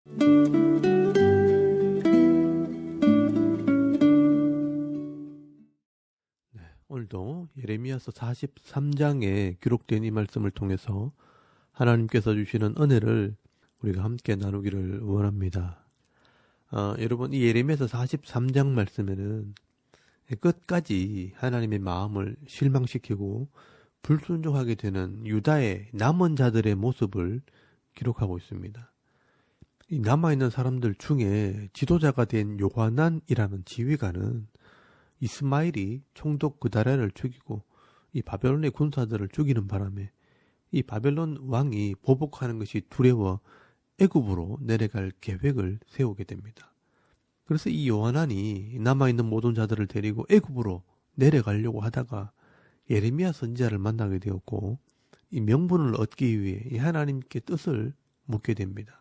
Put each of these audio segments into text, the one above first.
네, 오늘도 예레미야서 43장에 기록된 이 말씀을 통해서 하나님께서 주시는 은혜를 우리가 함께 나누기를 원합니다. 여러분, 이 예레미야서 43장 말씀에는 끝까지 하나님의 마음을 실망시키고 불순종하게 되는 유다의 남은 자들의 모습을 기록하고 있습니다. 이 남아있는 사람들 중에 지도자가 된 요하난이라는 지휘관은 이스마일이 총독 그다랴를 죽이고 이 바벨론의 군사들을 죽이는 바람에 이 바벨론 왕이 보복하는 것이 두려워 애굽으로 내려갈 계획을 세우게 됩니다. 그래서 이 요하난이 남아있는 모든 자들을 데리고 애굽으로 내려가려고 하다가 예레미야 선지자를 만나게 되었고 이 명분을 얻기 위해 이 하나님께 뜻을 묻게 됩니다.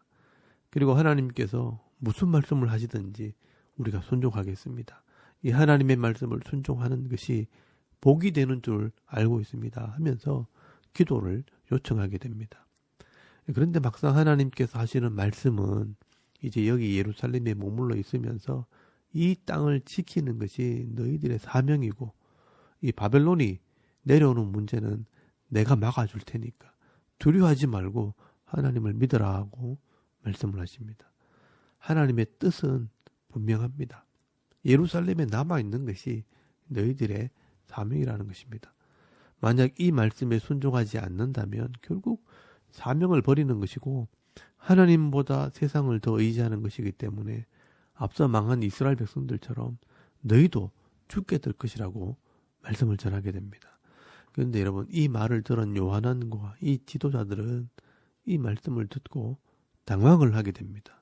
그리고 하나님께서 무슨 말씀을 하시든지 우리가 순종하겠습니다. 이 하나님의 말씀을 순종하는 것이 복이 되는 줄 알고 있습니다 하면서 기도를 요청하게 됩니다. 그런데 막상 하나님께서 하시는 말씀은 이제 여기 예루살렘에 머물러 있으면서 이 땅을 지키는 것이 너희들의 사명이고 이 바벨론이 내려오는 문제는 내가 막아줄 테니까 두려워하지 말고 하나님을 믿으라 하고 말씀을 하십니다. 하나님의 뜻은 분명합니다. 예루살렘에 남아있는 것이 너희들의 사명이라는 것입니다. 만약 이 말씀에 순종하지 않는다면 결국 사명을 버리는 것이고 하나님보다 세상을 더 의지하는 것이기 때문에 앞서 망한 이스라엘 백성들처럼 너희도 죽게 될 것이라고 말씀을 전하게 됩니다. 그런데 여러분, 이 말을 들은 요하난과 이 지도자들은 이 말씀을 듣고 당황을 하게 됩니다.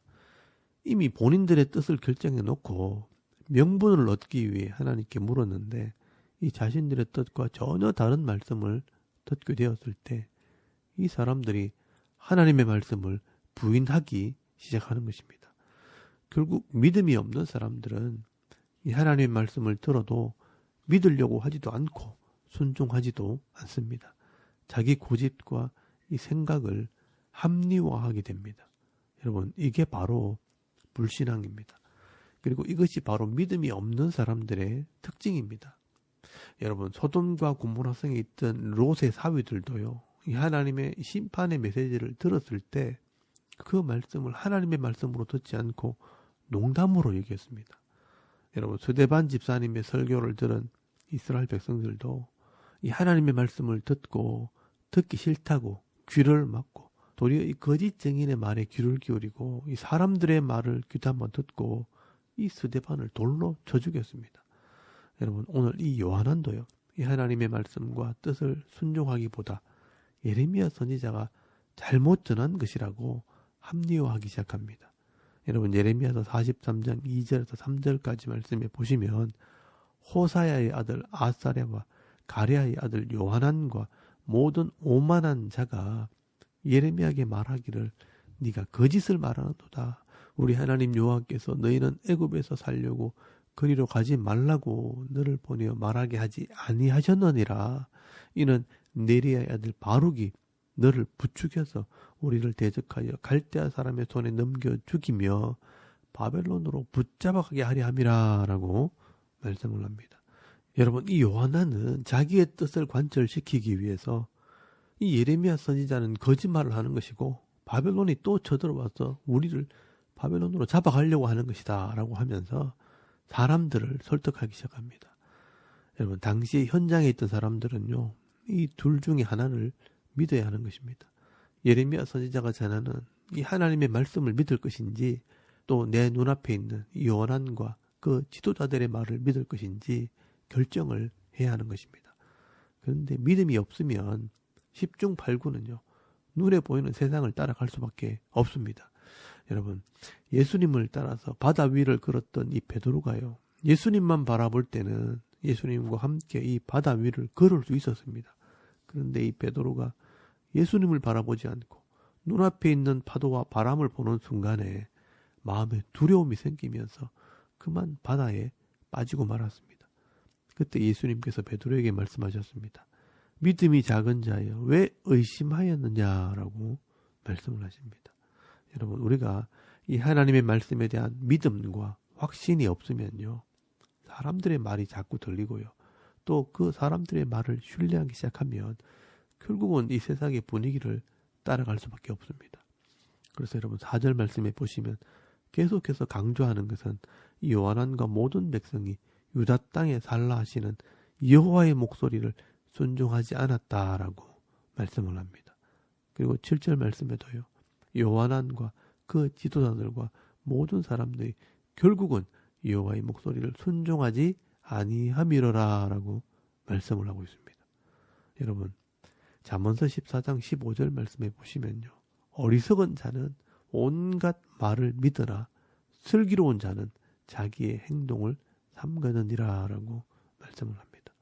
이미 본인들의 뜻을 결정해 놓고 명분을 얻기 위해 하나님께 물었는데 이 자신들의 뜻과 전혀 다른 말씀을 듣게 되었을 때 이 사람들이 하나님의 말씀을 부인하기 시작하는 것입니다. 결국 믿음이 없는 사람들은 이 하나님의 말씀을 들어도 믿으려고 하지도 않고 순종하지도 않습니다. 자기 고집과 이 생각을 합리화하게 됩니다. 여러분, 이게 바로 불신앙입니다. 그리고 이것이 바로 믿음이 없는 사람들의 특징입니다. 여러분, 소돔과 고모라 성에 있던 롯의 사위들도요, 이 하나님의 심판의 메시지를 들었을 때 그 말씀을 하나님의 말씀으로 듣지 않고 농담으로 얘기했습니다. 여러분, 스데반 집사님의 설교를 들은 이스라엘 백성들도 이 하나님의 말씀을 듣고 듣기 싫다고 귀를 막고 도리어 이 거짓 증인의 말에 귀를 기울이고 이 사람들의 말을 귀담아 듣고 이 스데반을 돌로 쳐 죽였습니다. 여러분, 오늘 이 요한한도요, 이 하나님의 말씀과 뜻을 순종하기보다 예레미야 선지자가 잘못 전한 것이라고 합리화하기 시작합니다. 여러분, 예레미야서 43장 2절에서 3절까지 말씀에 보시면 호사야의 아들 아사랴와 가랴의 아들 요하난과 모든 오만한 자가 예레미야에게 말하기를 네가 거짓을 말하는도다. 우리 하나님 여호와께서 너희는 애굽에서 살려고 그리로 가지 말라고 너를 보내어 말하게 하지 아니하셨느니라. 이는 네리야의 아들 바룩이 너를 부추겨서 우리를 대적하여 갈대아 사람의 손에 넘겨 죽이며 바벨론으로 붙잡아가게 하려 함이라 라고 말씀을 합니다. 여러분, 이 요하나는 자기의 뜻을 관철시키기 위해서 이 예레미야 선지자는 거짓말을 하는 것이고 바벨론이 또 쳐들어와서 우리를 바벨론으로 잡아가려고 하는 것이다 라고 하면서 사람들을 설득하기 시작합니다. 여러분, 당시 현장에 있던 사람들은요, 이 둘 중에 하나를 믿어야 하는 것입니다. 예레미야 선지자가 전하는 이 하나님의 말씀을 믿을 것인지 또 내 눈앞에 있는 이 요한과 그 지도자들의 말을 믿을 것인지 결정을 해야 하는 것입니다. 그런데 믿음이 없으면 10중 8구는요, 눈에 보이는 세상을 따라갈 수밖에 없습니다. 여러분, 예수님을 따라서 바다 위를 걸었던 이 베드로가요, 예수님만 바라볼 때는 예수님과 함께 이 바다 위를 걸을 수 있었습니다. 그런데 이 베드로가 예수님을 바라보지 않고 눈앞에 있는 파도와 바람을 보는 순간에 마음에 두려움이 생기면서 그만 바다에 빠지고 말았습니다. 그때 예수님께서 베드로에게 말씀하셨습니다. 믿음이 작은 자여 왜 의심하였느냐라고 말씀을 하십니다. 여러분, 우리가 이 하나님의 말씀에 대한 믿음과 확신이 없으면요, 사람들의 말이 자꾸 들리고요, 또 그 사람들의 말을 신뢰하기 시작하면 결국은 이 세상의 분위기를 따라갈 수밖에 없습니다. 그래서 여러분 4절 말씀에 보시면 계속해서 강조하는 것은 이 요한왕과 모든 백성이 유다 땅에 살라 하시는 여호와의 목소리를 순종하지 않았다라고 말씀을 합니다. 그리고 7절 말씀에도요, 요한왕과 그 지도자들과 모든 사람들이 결국은 여호와의 목소리를 순종하지 아니함이로라라고 말씀을 하고 있습니다. 여러분 잠언서 14장 15절 말씀에 보시면요, 어리석은 자는 온갖 말을 믿으나 슬기로운 자는 자기의 행동을 삼가느니라 라고 말씀을 합니다.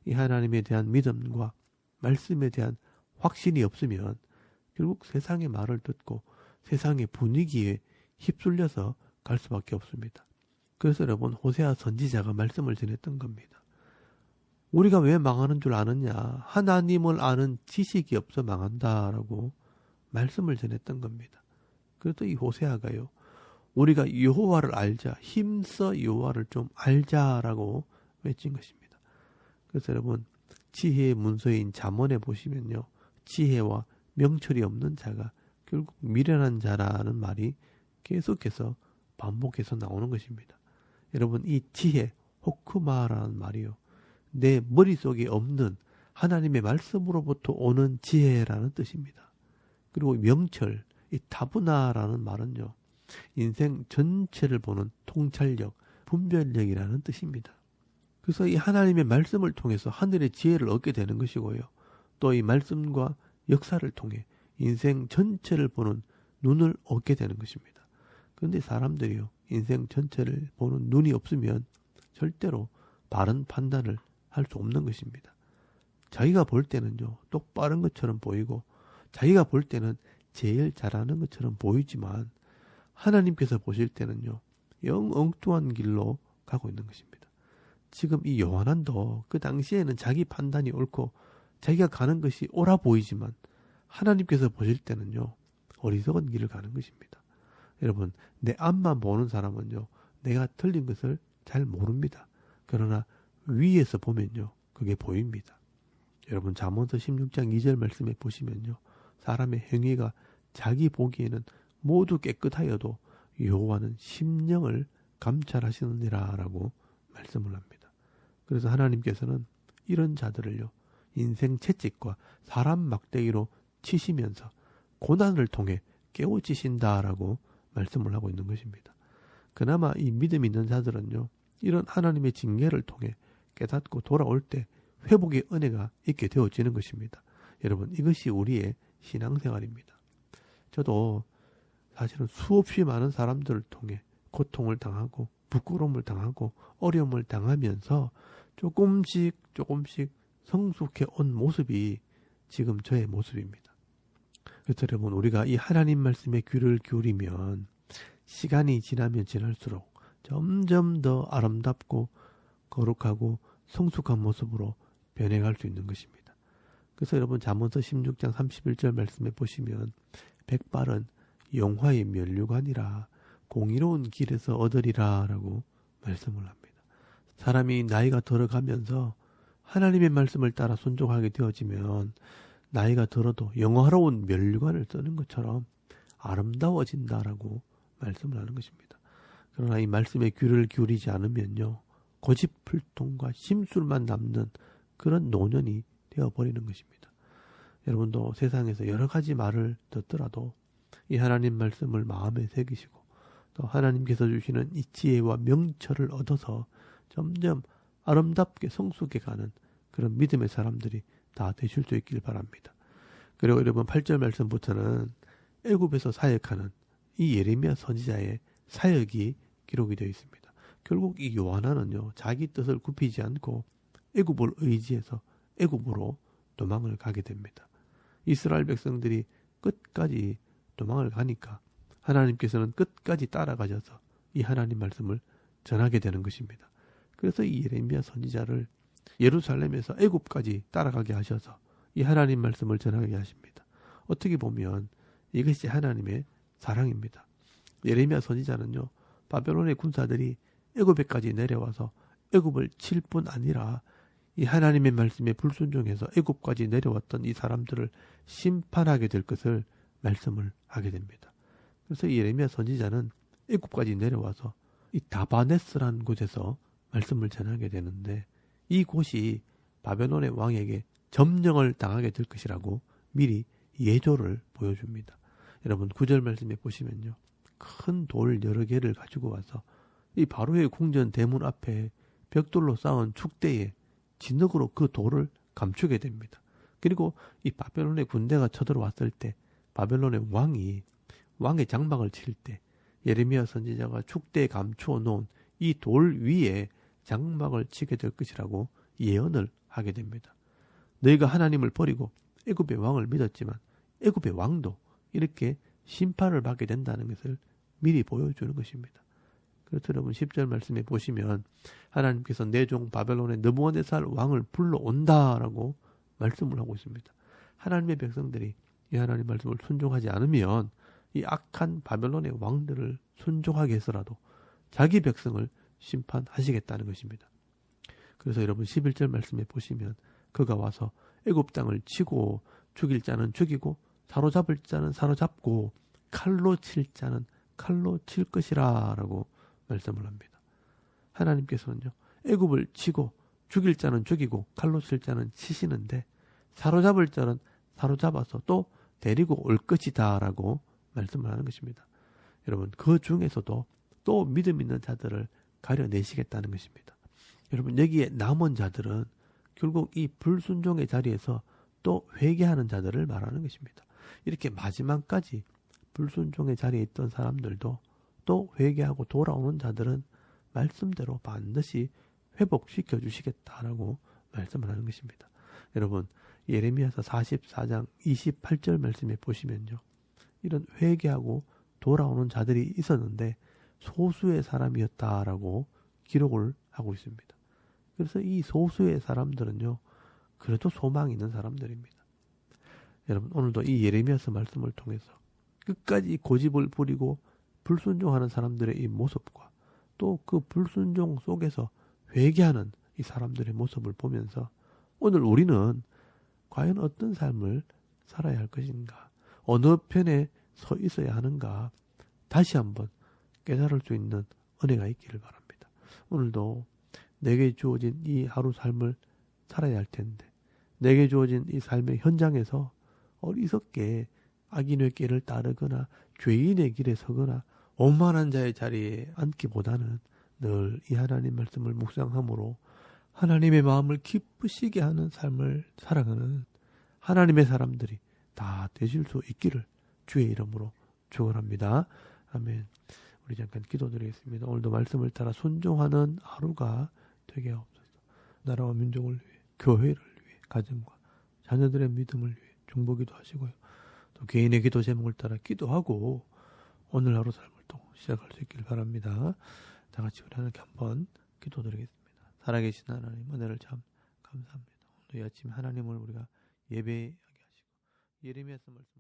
이 하나님에 대한 믿음과 말씀에 대한 확신이 없으면 결국 세상의 말을 듣고 세상의 분위기에 휩쓸려서 갈 수밖에 없습니다. 그래서 여러분 호세아 선지자가 말씀을 전했던 겁니다. 우리가 왜 망하는 줄 아느냐? 하나님을 아는 지식이 없어 망한다라고 말씀을 전했던 겁니다. 그래도 이 호세아가요, 우리가 여호와를 알자, 힘써 여호와를 좀 알자라고 외친 것입니다. 그래서 여러분 지혜의 문서인 잠언에 보시면요, 지혜와 명철이 없는 자가 결국 미련한 자라는 말이 계속해서 반복해서 나오는 것입니다. 여러분 이 지혜, 호크마라는 말이요, 내 머릿속에 없는 하나님의 말씀으로부터 오는 지혜라는 뜻입니다. 그리고 명철, 이 타부나라는 말은요, 인생 전체를 보는 통찰력, 분별력이라는 뜻입니다. 그래서 이 하나님의 말씀을 통해서 하늘의 지혜를 얻게 되는 것이고요, 또 이 말씀과 역사를 통해 인생 전체를 보는 눈을 얻게 되는 것입니다. 그런데 사람들이요, 인생 전체를 보는 눈이 없으면 절대로 바른 판단을 할 수 없는 것입니다. 자기가 볼 때는요, 똑바른 것처럼 보이고 자기가 볼 때는 제일 잘하는 것처럼 보이지만 하나님께서 보실 때는요, 영 엉뚱한 길로 가고 있는 것입니다. 지금 이 요한도 그 당시에는 자기 판단이 옳고 자기가 가는 것이 옳아 보이지만 하나님께서 보실 때는요, 어리석은 길을 가는 것입니다. 여러분 내 앞만 보는 사람은요, 내가 틀린 것을 잘 모릅니다. 그러나 위에서 보면요, 그게 보입니다. 여러분 잠언서 16장 2절 말씀에 보시면요, 사람의 행위가 자기 보기에는 모두 깨끗하여도 여호와는 심령을 감찰하시느니라 라고 말씀을 합니다. 그래서 하나님께서는 이런 자들을요, 인생 채찍과 사람 막대기로 치시면서 고난을 통해 깨우치신다라고 말씀을 하고 있는 것입니다. 그나마 이 믿음 있는 자들은요, 이런 하나님의 징계를 통해 깨닫고 돌아올 때 회복의 은혜가 있게 되어지는 것입니다. 여러분 이것이 우리의 신앙생활입니다. 저도 사실은 수없이 많은 사람들을 통해 고통을 당하고 부끄러움을 당하고 어려움을 당하면서 조금씩 성숙해 온 모습이 지금 저의 모습입니다. 그래서 여러분 우리가 이 하나님 말씀에 귀를 기울이면 시간이 지나면 지날수록 점점 더 아름답고 거룩하고 성숙한 모습으로 변해갈 수 있는 것입니다. 그래서 여러분 잠언서 16장 31절 말씀에 보시면 백발은 영화의 면류관이라 공의로운 길에서 얻으리라 라고 말씀을 합니다. 사람이 나이가 들어가면서 하나님의 말씀을 따라 순종하게 되어지면 나이가 들어도 영화로운 면류관을 쓰는 것처럼 아름다워진다라고 말씀을 하는 것입니다. 그러나 이 말씀에 귀를 기울이지 않으면요, 고집불통과 심술만 남는 그런 노년이 되어버리는 것입니다. 여러분도 세상에서 여러 가지 말을 듣더라도 이 하나님 말씀을 마음에 새기시고 또 하나님께서 주시는 이 지혜와 명철을 얻어서 점점 아름답게 성숙해가는 그런 믿음의 사람들이 다 되실 수 있길 바랍니다. 그리고 여러분 8절 말씀부터는 애굽에서 사역하는 이 예레미야 선지자의 사역이 기록이 되어 있습니다. 결국 이 요한은요, 자기 뜻을 굽히지 않고 애굽을 의지해서 애굽으로 도망을 가게 됩니다. 이스라엘 백성들이 끝까지 도망을 가니까 하나님께서는 끝까지 따라가셔서 이 하나님 말씀을 전하게 되는 것입니다. 그래서 이 예레미야 선지자를 예루살렘에서 애굽까지 따라가게 하셔서 이 하나님 말씀을 전하게 하십니다. 어떻게 보면 이것이 하나님의 사랑입니다. 예레미야 선지자는요, 바벨론의 군사들이 애굽에까지 내려와서 애굽을 칠 뿐 아니라 이 하나님의 말씀에 불순종해서 애굽까지 내려왔던 이 사람들을 심판하게 될 것을 말씀을 하게 됩니다. 그래서 예레미야 선지자는 애굽까지 내려와서 이 다바네스라는 곳에서 말씀을 전하게 되는데, 이 곳이 바벨론의 왕에게 점령을 당하게 될 것이라고 미리 예조를 보여줍니다. 여러분 9절 말씀에 보시면요, 큰 돌 여러 개를 가지고 와서 이 바로의 궁전 대문 앞에 벽돌로 쌓은 축대에 진흙으로 그 돌을 감추게 됩니다. 그리고 이 바벨론의 군대가 쳐들어왔을 때 바벨론의 왕의 장막을 칠 때 예레미야 선지자가 축대에 감추어 놓은 이 돌 위에 장막을 치게 될 것이라고 예언을 하게 됩니다. 너희가 하나님을 버리고 애굽의 왕을 믿었지만 애굽의 왕도 이렇게 심판을 받게 된다는 것을 미리 보여주는 것입니다. 그래서 여러분 10절 말씀에 보시면 하나님께서 내 종 바벨론의 느부갓네살 왕을 불러온다라고 말씀을 하고 있습니다. 하나님의 백성들이 이 하나님 말씀을 순종하지 않으면 이 악한 바벨론의 왕들을 순종하게 해서라도 자기 백성을 심판하시겠다는 것입니다. 그래서 여러분 11절 말씀에 보시면 그가 와서 애굽 땅을 치고 죽일 자는 죽이고 사로잡을 자는 사로잡고 칼로 칠 자는 칼로 칠 것이라 라고 말씀을 합니다. 하나님께서는요, 애굽을 치고 죽일 자는 죽이고 칼로 칠 자는 치시는데 사로잡을 자는 사로잡아서 또 데리고 올 것이다 라고 말씀을 하는 것입니다. 여러분 그 중에서도 또 믿음 있는 자들을 가려내시겠다는 것입니다. 여러분 여기에 남은 자들은 결국 이 불순종의 자리에서 또 회개하는 자들을 말하는 것입니다. 이렇게 마지막까지 불순종의 자리에 있던 사람들도 또 회개하고 돌아오는 자들은 말씀대로 반드시 회복시켜 주시겠다라고 말씀을 하는 것입니다. 여러분 예레미야서 44장 28절 말씀에 보시면요, 이런 회개하고 돌아오는 자들이 있었는데 소수의 사람이었다라고 기록을 하고 있습니다. 그래서 이 소수의 사람들은요, 그래도 소망이 있는 사람들입니다. 여러분 오늘도 이 예레미야서 말씀을 통해서 끝까지 고집을 부리고 불순종하는 사람들의 이 모습과 또 그 불순종 속에서 회개하는 이 사람들의 모습을 보면서 오늘 우리는 과연 어떤 삶을 살아야 할 것인가, 어느 편에 서 있어야 하는가 다시 한번 깨달을 수 있는 은혜가 있기를 바랍니다. 오늘도 내게 주어진 이 하루 삶을 살아야 할 텐데 내게 주어진 이 삶의 현장에서 어리석게 악인의 길을 따르거나 죄인의 길에 서거나 오만한 자의 자리에 앉기보다는 늘 이 하나님 말씀을 묵상함으로 하나님의 마음을 기쁘시게 하는 삶을 살아가는 하나님의 사람들이 다 되실 수 있기를 주의 이름으로 축원합니다. 아멘. 우리 잠깐 기도드리겠습니다. 오늘도 말씀을 따라 순종하는 하루가 되게 하옵소서. 나라와 민족을 위해, 교회를 위해, 가정과 자녀들의 믿음을 위해 중보기도 하시고요. 또 개인의 기도 제목을 따라 기도하고 오늘 하루 삶을 또 시작할 수 있길 바랍니다. 다 같이 우리 하나님께 한번 기도드리겠습니다. 살아계신 하나님, 은혜를 참 감사합니다. 오늘 이 아침 하나님을 우리가 예배하게 하시고 예레미야서 말씀